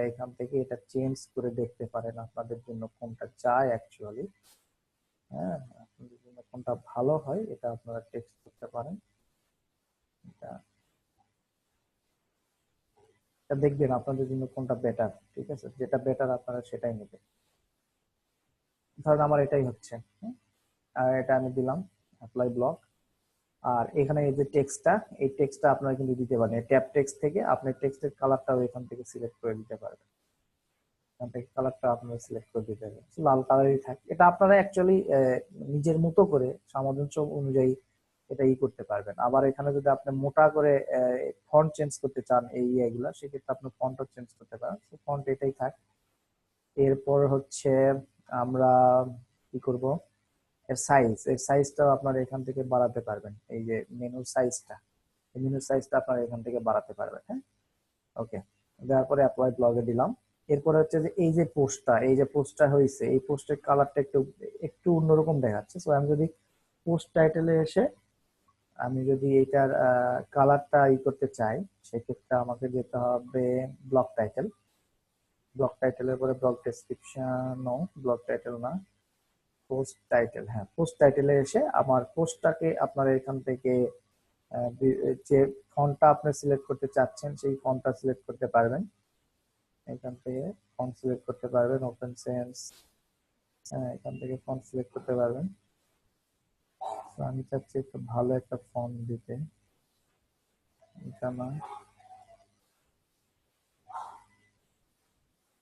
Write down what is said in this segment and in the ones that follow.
এখান থেকে এটা চেঞ্জ করে দেখতে পারেন আপনাদের জন্য কোনটা চাই অ্যাকচুয়ালি। হ্যাঁ, আপনাদের জন্য কোনটা ভালো হয় এটা আপনারা টেক্সট করতে পারেন। এটা দেখবেন আপনাদের জন্য কোনটা বেটার। ঠিক আছে, যেটা বেটার আপনারা সেটাই নেবেন। ধরেন আমার এটাই হচ্ছে, আর এটা আমি দিলাম অ্যাপ্লাই ব্লক। আর এখানে এই যে টেক্সটটা, এই টেক্সটটা আপনারা কিন্তু দিতে পারেন ট্যাব টেক্সট থেকে। আপনি টেক্সটের কালারটাও এখান থেকে সিলেক্ট করে দিতে পারবেন। এখান থেকে কালারটা আপনারা সিলেক্ট করে দিতে পারবেন, লাল কালারই থাকে। এটা আপনারা অ্যাকচুয়ালি নিজের মতো করে সামঞ্জস্য অনুযায়ী এটা করতে পারবেন। আবার এখানে যদি আপনি মোটা করে ফন্ট চেঞ্জ করতে চান এই এগুলা, সেক্ষেত্রে আপনি ফন্টও চেঞ্জ করতে পারেন। ফন্ট এটাই থাক। এরপর হচ্ছে আমরা কি করব, এর সাইজটাও আপনারা এখান থেকে বাড়াতে পারবেন। এই যে মেনুর সাইজটা, এই মেনুর সাইজটা আপনারা এখান থেকে বাড়াতে পারবেন। হ্যাঁ, ওকে। দেওয়ার পরে অ্যাপ্লাই ব্লগে দিলাম। এরপরে হচ্ছে যে এই যে পোস্টটা হয়েছে, এই পোস্টের কালারটা একটু একটু অন্যরকম দেখাচ্ছে। সো আমি যদি পোস্ট টাইটেলে এসে আমি যদি এটার কালারটা করতে চাই, সেক্ষেত্রে আমাকে যেতে হবে ব্লক টাইটেল। ব্লক টাইটেলের পরে block description, no block title না, পোস্ট টাইটেল। হ্যাঁ, পোস্ট টাইটেলে এসে আমার পোস্টটাকে আপনারা এখান থেকে যে ফন্টটা আপনি সিলেক্ট করতে চাচ্ছেন সেই ফন্টটা সিলেক্ট করতে পারবেন। এখান থেকে ফন্ট সিলেক্ট করতে পারবেন, ওপেন সেন্স। এখান থেকে ফন্ট সিলেক্ট করতে পারবেন। তো আমি চাচ্ছি একটু ভালো একটা ফন্ট দিতে, এটা না,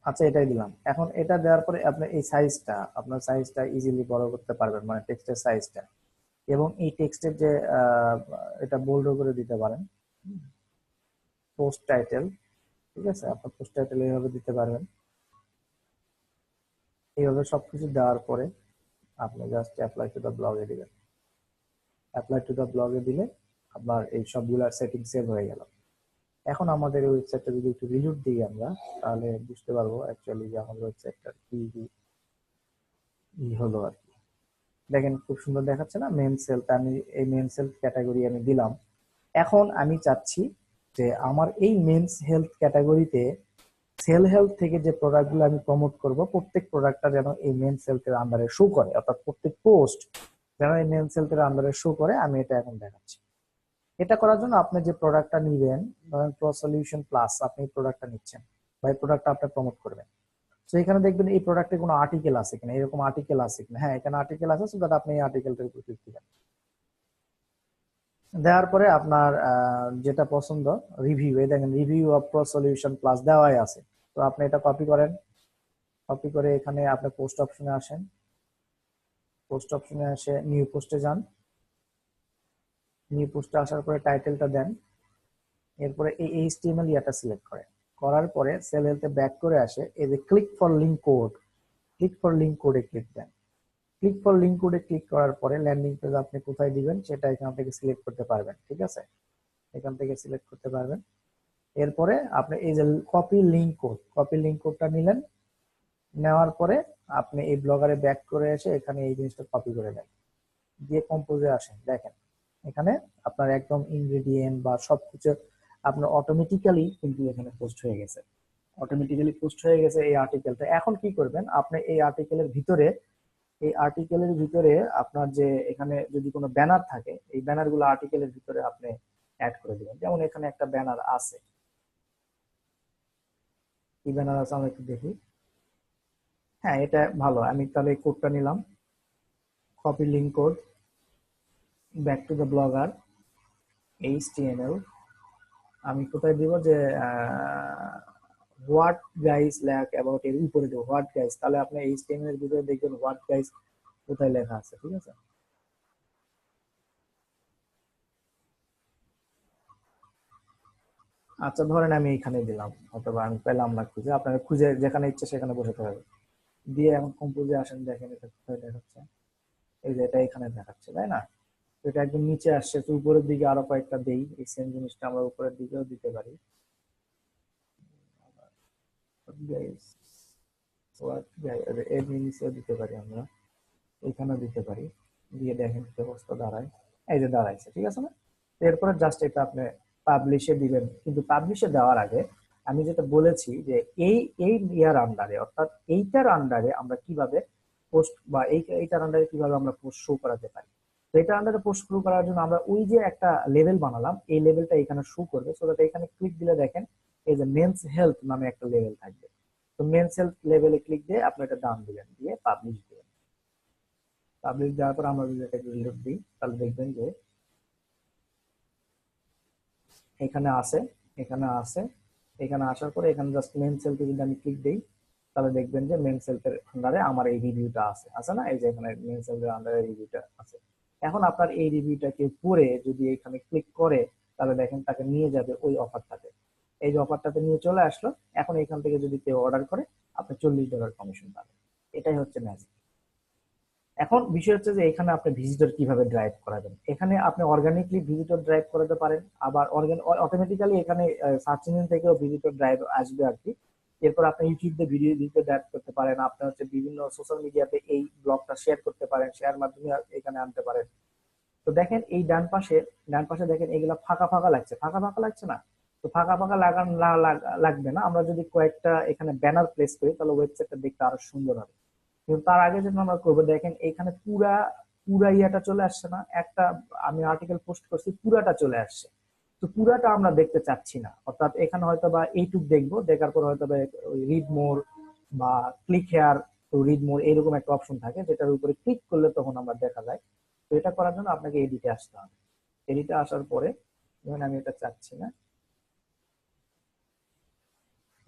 আচ্ছা এটাই দিলাম। এখন এটা দেওয়ার পরে আপনি এই সাইজটা, আপনার সাইজটা ইজিলি বড় করতে পারবেন, মানে টেক্সটের সাইজটা। এবং এই টেক্সটের যে এটা বোল্ড করে দিতে পারেন। পোস্ট টাইটেল, ঠিক আছে, আপনার পোস্ট টাইটেল এইভাবে দিতে পারবেন। এইভাবে সবকিছু দেওয়ার পরে আপনি জাস্ট অ্যাপ্লাই টু দ্য ব্লগে দিবেন। অ্যাপ্লাই টু দ্য ব্লগে দিলে আপনার এই সবগুলা সেটিং সেভ হয়ে গেল। এখন আমাদের ওয়েবসাইটটা যদি একটু রিলোড দিই আমরা, তাহলে বুঝতে পারবো অ্যাকচুয়ালি যে আমাদের ওয়েবসাইটটা কি হলো আর কি। দেখেন খুব সুন্দর দেখাচ্ছে না মেন সেলটা, আমি এই মেন সেল ক্যাটাগরি আমি দিলাম। এখন আমি চাচ্ছি যে আমার এই মেন্স হেলথ ক্যাটাগরিতে সেল হেলথ থেকে যে প্রোডাক্টগুলো আমি প্রমোট করব, প্রত্যেক প্রোডাক্টটা যেন এই মেন্স হেলথের আন্ডারে শো করে, অর্থাৎ প্রত্যেক পোস্ট যেন এই মেন্স হেলথের আন্ডারে শো করে। আমি এটা এখন দেখাচ্ছি। এটা করার জন্য আপনি যে প্রোডাক্টটা নিবেন, ধরেন প্রো সলিউশন প্লাস, আপনি এই প্রোডাক্টটা নিচ্ছেন বা এই প্রোডাক্টটা আপনি প্রমোট করবেন। তো এখানে দেখবেন এই প্রোডাক্টে কোনো আর্টিকেল আছে কিনা, এরকম আর্টিকেল আছে কিনা। হ্যাঁ, এখানে আর্টিকেল আছে, সো দ্যাট আপনি এই আর্টিকেলটার উপর ক্লিক দিবেন। দেওয়ার পরে আপনার যেটা পছন্দ, রিভিউ, এই দেখেন review of pro solution plus দেওয়াই আছে। তো আপনি এটা কপি করেন, কপি করে এখানে আপনি পোস্ট অপশনে আসেন। পোস্ট অপশনে এসে নিউ পোস্টে যান। নিউ পোস্টে আসার পরে টাইটেলটা দেন। এরপরে এই এইচটিএমএল ইয়াটা সিলেক্ট করেন। করার পরে সেল হেলথে ব্যাক করে আসে, এই যে click for link code, click for link কোডে ক্লিক দেন। ক্লিক ফর লিঙ্ক কোডে ক্লিক করার পরে ল্যান্ডিং পেজ আপনি কোথায় দিবেন সেটা এখান থেকে সিলেক্ট করতে পারবেন। ঠিক আছে, এখান থেকে সিলেক্ট করতে পারবেন। এরপরে আপনি এই যে copy link code, copy link কোডটা নিলেন। নেওয়ার পরে আপনি এই ব্লগারে ব্যাক করে এসে এখানে এই জিনিসটা কপি করে দেন, দিয়ে কম্পোজে আসেন। দেখেন এখানে আপনার একদম ইনগ্রেডিয়েন্ট বা সবকিছু আপনার অটোমেটিক্যালি কিন্তু এখানে পোস্ট হয়ে গেছে। অটোমেটিক্যালি পোস্ট হয়ে গেছে এই আর্টিকেলটা। এখন কি করবেন, আপনি এই আর্টিকেলের ভিতরে, এই আর্টিকেলের ভিতরে আপনার যে এখানে যদি কোনো ব্যানার থাকে, এই ব্যানার গুলো আর্টিকেলের ভিতরে আপনি অ্যাড করে দিবেন। যেমন এখানে একটা ব্যানার আছে, কি ব্যানার আছে আমরা একটু দেখি। হ্যাঁ, এটা ভালো, আমি তাহলে এই কোডটা নিলাম, copy link code, back to the blogger, HTML. আমি কোথায় দিব যে হোয়াট গাইস ল্যাক অ্যাবাউট, এর উপরে দেবো হোয়াট গাইস। তাহলে আপনি এইচটিএমএল এর ভিতরে দেখবেন হোয়াট গাইস কোথায় লেখা আছে। ঠিক আছে, আচ্ছা ধরেন আমি এখানে দিলাম, অথবা আমি পেলাম না খুঁজে, আপনারা খুঁজে যেখানে ইচ্ছে সেখানে বসাতে হবে। দিয়ে এখন কম্পোজে আসেন, দেখেন এটা কোথায় দেখাচ্ছে। এই যে এটা এখানে দেখাচ্ছে, তাই না? তো এটা একদম নিচে আসছে, তো উপরের দিকে আরো কয়েকটা দেই, এই সেম জিনিসটা আমরা উপরের দিকেও দিতে পারি। গাইস হোয়াট গাইস, এর নিচেও দিতে পারি আমরা, এখানেও দিতে পারি। দিয়ে দেখেন কি অবস্থা দাঁড়ায়। এই যে দাঁড়াইছে, ঠিক আছে না? তো এরপরে জাস্ট এটা আপনি পাবলিশে দিবেন, কিন্তু পাবলিশে দেওয়ার আগে আমি যেটা বলেছি যে এই এই ইয়ার আন্ডারে, অর্থাৎ এইটার আন্ডারে আমরা কিভাবে পোস্ট বা এইটার আন্ডারে কিভাবে আমরা পোস্ট শো করাতে পারি। তো এটা আন্ডারে পোস্ট শো করার জন্য আমরা ওই যে একটা লেভেল বানালাম, এই লেভেলটা এখানে শো করবে। সো দ্যাট এখানে ক্লিক দিলে দেখেন এই যে মেন্স হেলথ নামে একটা লেভেল থাকবে। তো মেন্স হেলথ লেভেলে ক্লিক দিয়ে আপনি এটা ডান দিবেন, দিয়ে পাবলিশ দিবেন। পাবলিশ দেওয়ার পর আমরা যদি এটাকে রিলোড দিই তাহলে দেখবেন যে এখানে আসে, এখানে আসে, এখানে আসার পরে এখানে জাস্ট মেন সেলফে যদি আমি ক্লিক দিই তাহলে দেখবেন যে মেন সেলফের আন্ডারে আমার এই রিভিউটা আছে, আছে না? এই যে এখানে মেন সেলফের আন্ডারে রিভিউটা আছে। এখন আপনার এই রিভিউটা কেউ পড়ে যদি এখানে ক্লিক করে তাহলে দেখেন তাকে নিয়ে যাবে ওই অফারটাতে। এই যে অফারটাতে নিয়ে চলে আসলো। এখন এখান থেকে যদি কেউ অর্ডার করে আপনি $40 কমিশন পাবেন। এটাই হচ্ছে ম্যাজিক। এখন বিষয় হচ্ছে যে এখানে আপনি ভিজিটর কিভাবে ড্রাইভ করাবেন। এখানে আপনি অর্গানিকলি ভিজিটর ড্রাইভ করাতে পারেন, আবার অটোমেটিক্যালি এখানে সার্চ ইঞ্জিন থেকেও ভিজিটর ড্রাইভ আসবে আর কি। এরপর আপনি ইউটিউবে ভিডিও ড্রাইভ করতে পারেন, আপনি হচ্ছে বিভিন্ন সোশ্যাল মিডিয়াতে এই ব্লগটা শেয়ার করতে পারেন, শেয়ার মাধ্যমে এখানে আনতে পারেন। তো দেখেন এই ডান পাশে দেখেন এগুলা ফাঁকা ফাঁকা লাগছে, ফাঁকা ফাঁকা লাগছে না? তো ফাঁকা ফাঁকা লাগবে না। আমরা যদি কয়েকটা এখানে ব্যানার প্লেস করি তাহলে ওয়েবসাইটটা দেখতে আরো সুন্দর হবে। কিন্তু তার আগে যেটা আমরা করবো, দেখেন এখানে পুরা পুরা ইয়াটা চলে আসছে না? একটা আমি আর্টিকেল পোস্ট করছি, পুরাটা চলে আসছে। তো পুরাটা আমরা দেখতে চাচ্ছি না, অর্থাৎ এখানে হয়তো বা এইটুক দেখবো, দেখার পর হয়তো বা রিড মোর বা click here to read more এরকম একটা অপশন থাকে, যেটার উপরে ক্লিক করলে তখন আমরা দেখা যায়। তো এটা করার জন্য আপনাকে এডিটে আসতে হবে। এডিটে আসার পরে ধরুন আমি এটা চাচ্ছি না,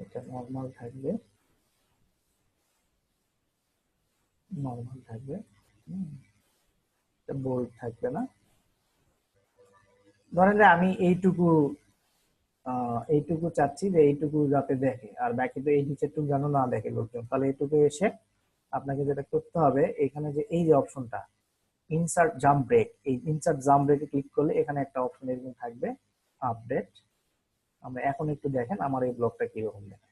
এটা নর্মাল থাকবে, নর্মাল থাকবে, বোল্ড থাকবে না। ধরেন যে আমি এইটুকু চাচ্ছি যে এইটুকু যাতে দেখে, আর বাকি তো এই নিচেরটুকু যেন না দেখে লোকজন। তাহলে এইটুকু এসে আপনাকে যেটা করতে হবে, এখানে যে এই যে অপশনটা ইনসার্ট জাম্প ব্রেক, এই ইনসার্ট জাম্প ব্রেকে ক্লিক করলে এখানে একটা অপশন এরকম থাকবে আপডেট। আমরা এখন একটু দেখেন আমার এই ব্লগটা কিরকম দেখে।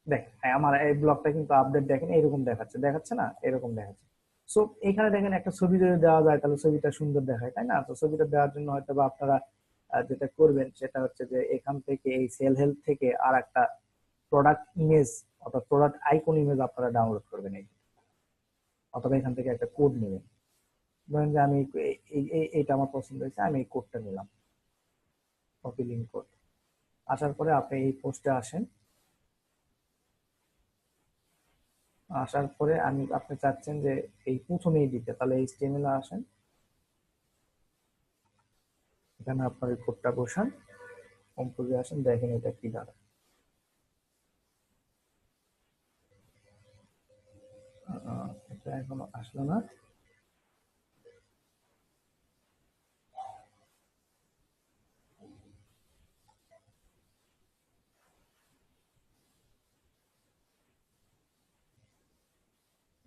দেখ আমার এই ব্লগটা কিন্তু আপডেট দেখেন এরকম দেখাচ্ছে, দেখাচ্ছে না? এরকম দেখাচ্ছে। সো এখানে দেখেন একটা ছবি যদি দেওয়া যায় তাহলে ছবিটা সুন্দর দেখায়, তাই না? তো ছবিটা দেওয়ার জন্য হয়তো বা আপনারা যেটা করবেন সেটা হচ্ছে যে এখান থেকে এই সেল হেল্প থেকে আর একটা প্রোডাক্ট ইমেজ অর্থাৎ প্রোডাক্ট আইকন ইমেজ আপনারা ডাউনলোড করবেন এই, অথবা এখান থেকে একটা কোড নেবেন। ধরেন যে আমি এইটা আমার পছন্দ হয়েছে, আমি এই কোডটা নিলাম, কপি লিঙ্ক কোড। আসার পরে আপনি এই পোস্টে আসেন, আসার পরে আপনি চাচ্ছেন যে এই প্রথমেই দিতে, তাহলে HTML এ আসেন, এখানে আপনার এই কোডটা বসান, কম্পোজে আসেন, দেখেন এটা কি দাঁড়ায়। এটা এখনো আসলো না।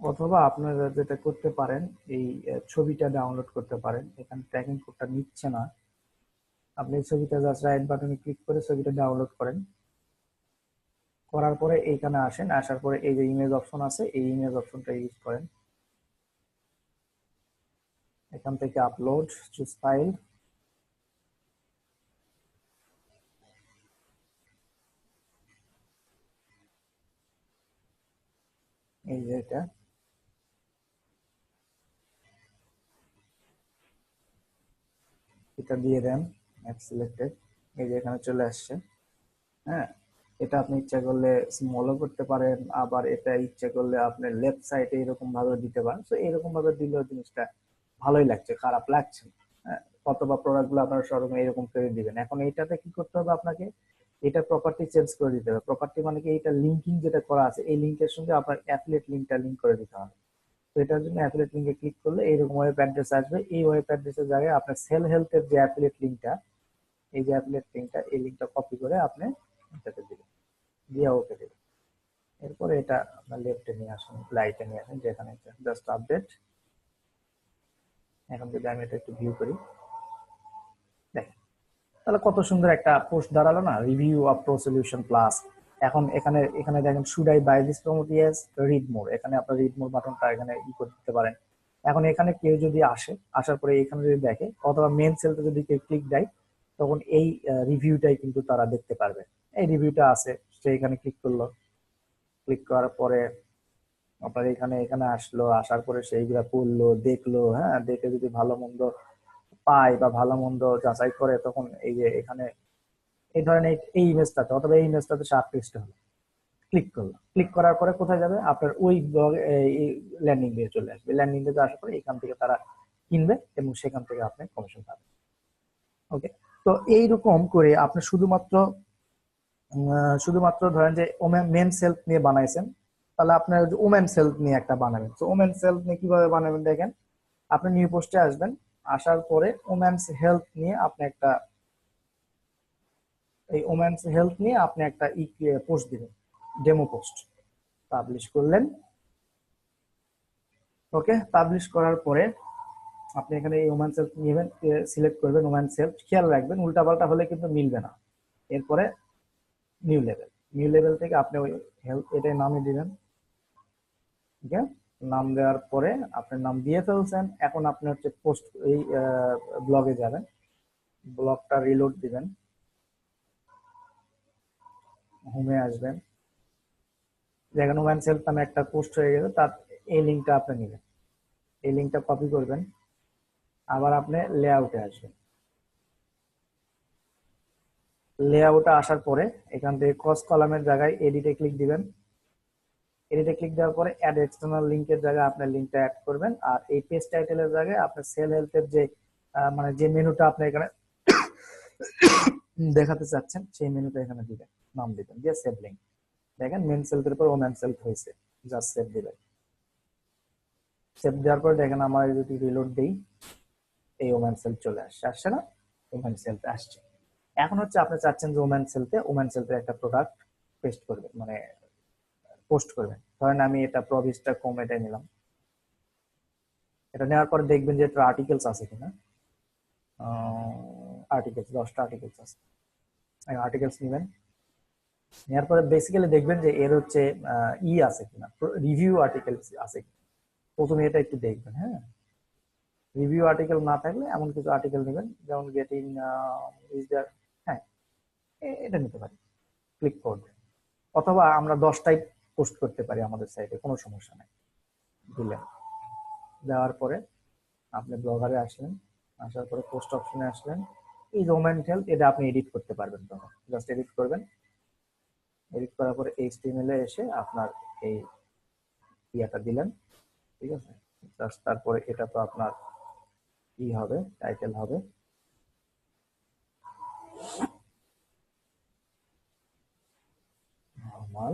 অথবা আপনারা যেটা করতে পারেন, এই ছবিটা ডাউনলোড করতে পারেন, এখানে ট্র্যাকিং কোডটা নিচ্ছে না। আপনি এই ছবিটা জাস্ট রাইট বাটনে ক্লিক করে ছবিটা ডাউনলোড করেন, করার পরে এইখানে আসেন, আসার পরে এই যে ইমেজ অপশন আছে এই ইমেজ অপশনটা ইউজ করেন। এখান থেকে আপলোড, চুজ ফাইল, এই যে এটা দিয়ে দেন, ম্যাপ সিলেক্টেড, এই যে এখানে চলে আসছে। হ্যাঁ, এটা আপনি ইচ্ছা করলে স্মলও করতে পারেন, আবার এটা ইচ্ছা করলে আপনি লেফট সাইডে এরকম ভাবে দিতে পারেন। তো এরকম ভাবে দিলেও জিনিসটা ভালোই লাগছে, খারাপ লাগছে না। হ্যাঁ, অথবা প্রোডাক্ট গুলো আপনার শোরুমে এরকম করে দিবেন। এখন এইটাতে কি করতে হবে আপনাকে, এটা প্রপার্টি চেঞ্জ করে দিতে হবে। প্রপার্টি মানে কি, এটা লিঙ্কিং যেটা করা আছে এই লিঙ্কের সঙ্গে আপনার অ্যাফিলিয়েট লিঙ্কটা লিঙ্ক করে দিতে হবে। তো এটার জন্য অ্যাফিলিয়েট লিঙ্কে ক্লিক করলে এইরকম ওয়েব অ্যাড্রেস আসবে। এই ওয়েব অ্যাড্রেসের জায়গায় আপনার সেল হেলথের যে অ্যাফিলিয়েট লিঙ্কটা, এই যে অ্যাফিলিয়েট লিঙ্কটা, এই লিঙ্কটা কপি করে আপনি এটাতে দিবেন, দিয়ে ওকে দিবেন। এরপরে এটা আপনার লেফটে নিয়ে আসুন, লাইটে নিয়ে আসুন, যেখানে জাস্ট আপডেট। এখন যদি আমি এটা একটু ভিউ করি, দেখেন তাহলে কত সুন্দর একটা পোস্ট দাঁড়ালো না, review of pro solution plus. এখন এখানে এখানে দেখেন should I buy this promote, yes read more, এখানে আপনার রিড মোর বাটনটা এখানে ই করে দিতে পারেন। এখন এখানে কেউ যদি আসার পরে এখানে যদি দেখে অথবা মেন সেলতে যদি কেউ ক্লিক দেয়, তখন এই রিভিউটাই কিন্তু তারা দেখতে পারবে। এই রিভিউটা আছে, সে এখানে ক্লিক করলো, ক্লিক করার পরে আপনার এখানে এখানে আসলো, আসার পরে সেইগুলা পড়লো, দেখলো, হ্যাঁ, দেখে যদি ভালো মন্দ পায় বা ভালো মন্দ যাচাই করে, তখন এই যে এখানে এই ধরেন এই ইমেজটাতে অথবা এই ইমেজটাতে সে আকৃষ্ট হলো, ক্লিক করলো, ক্লিক করার পরে কোথায় যাবে, আপনার ওই ব্লগ ল্যান্ডিং পেজে চলে আসবে। ল্যান্ডিং পেজে আসার পরে এখান থেকে তারা কিনবে এবং সেখান থেকে আপনি কমিশন পাবেন। ওকে, তো এইরকম করে আপনি শুধুমাত্র ধরেন যে মেন সেলফ নিয়ে বানাইছেন, তাহলে আপনার ওমেন সেলফ নিয়ে একটা বানাবেন। তো ওমেন সেলফ নিয়ে কিভাবে বানাবেন দেখেন, আপনি নিউ পোস্টে আসবেন, আসার পরে ওমেন্স হেলথ নিয়ে আপনি একটা পোস্ট দিবেন, ডেমো পোস্ট পাবলিশ করলেন। ওকে, পাবলিশ করার পরে আপনি এখানে এই ওম্যান সেলফ নেবেন, সিলেক্ট করবেন ওম্যান সেলফ, খেয়াল রাখবেন উল্টাপাল্টা হলে কিন্তু মিলবে না। এরপরে নিউ লেভেল থেকে আপনি ওই হেলথ এটাই নামে দিবেন। ঠিক আছে, নাম দেওয়ার পরে আপনার নাম দিয়ে ফেলছেন, এখন আপনি হচ্ছে পোস্ট এই ব্লগে যাবেন, ব্লগটা রিলোড দিবেন, হোমে আসবেন, যেখানে ওম্যান সেলফ নামে একটা পোস্ট হয়ে গেছে, তার এই লিঙ্কটা আপনি নেবেন, এই লিঙ্কটা কপি করবেন, আবার আপনি লেআউটে আসবেন। লেআউটে আসার পরে এখান থেকে ক্রস কলামের জায়গায় এডিটে ক্লিক দিবেন। এডিটে ক্লিক দেওয়ার পরে অ্যাড এক্সটার্নাল লিংকের জায়গায় আপনার লিংকটা অ্যাড করবেন, আর এই পেজ টাইটেলের জায়গায় আপনার সেল হেলথের যে মানে যে মেনুটা আপনি এখানে দেখাতে চাচ্ছেন সেই মেনুটা এখানে দিবেন, নাম দিবেন, দিয়ে সেভ লিংক। দেখেন মেন সেলফের পর ওম্যান সেলফ হয়েছে, জাস্ট সেভ দিবেন। সেভ দেওয়ার পর দেখেন আমার যদি রিলোড দেই, এই ওম্যান সেলফ চলে আসছে না, ওম্যান সেলফ আসছে। এখন হচ্ছে আপনি চাচ্ছেন যে ওম্যান সেলফের একটা প্রোডাক্ট পেস্ট করবেন, মানে পোস্ট করবেন। ধরেন আমি এটা প্রভিসটা কম এটা নিলাম, এটা নেওয়ার পর দেখবেন যে এটা আর্টিকেলস আছে কিনা, আর্টিকেলস 10টা আর্টিকেলস আছে, আর্টিকেলস নেবেন। নেওয়ার পরে বেসিক্যালি দেখবেন যে এর হচ্ছে আছে কিনা, রিভিউ আর্টিকেলস আছে কিনা, প্রথমে এটা একটু দেখবেন। হ্যাঁ, রিভিউ আর্টিকেল না থাকলে এমন কিছু আর্টিকেল নেবেন, যেমন গেটিং ইজ দেয়ার, হ্যাঁ, এটা নিতে পারি, ক্লিক করবেন। অথবা আমরা 10টাই পোস্ট করতে পারি আমাদের সাইটে, কোনো সমস্যা নেই। দিলেন, দেওয়ার পরে আপনি ব্লগারে আসলেন, আসার পরে পোস্ট অপশনে আসলেন, এই ওম্যান হেলথ এটা আপনি এডিট করতে পারবেন, তখন জাস্ট এডিট করবেন। এডিট করার পরে এইচটিএমএল এ এসে আপনার এই ইয়াটা দিলেন, ঠিক আছে। জাস্ট তারপরে এটা তো আপনার কি হবে, টাইটেল হবে নরমাল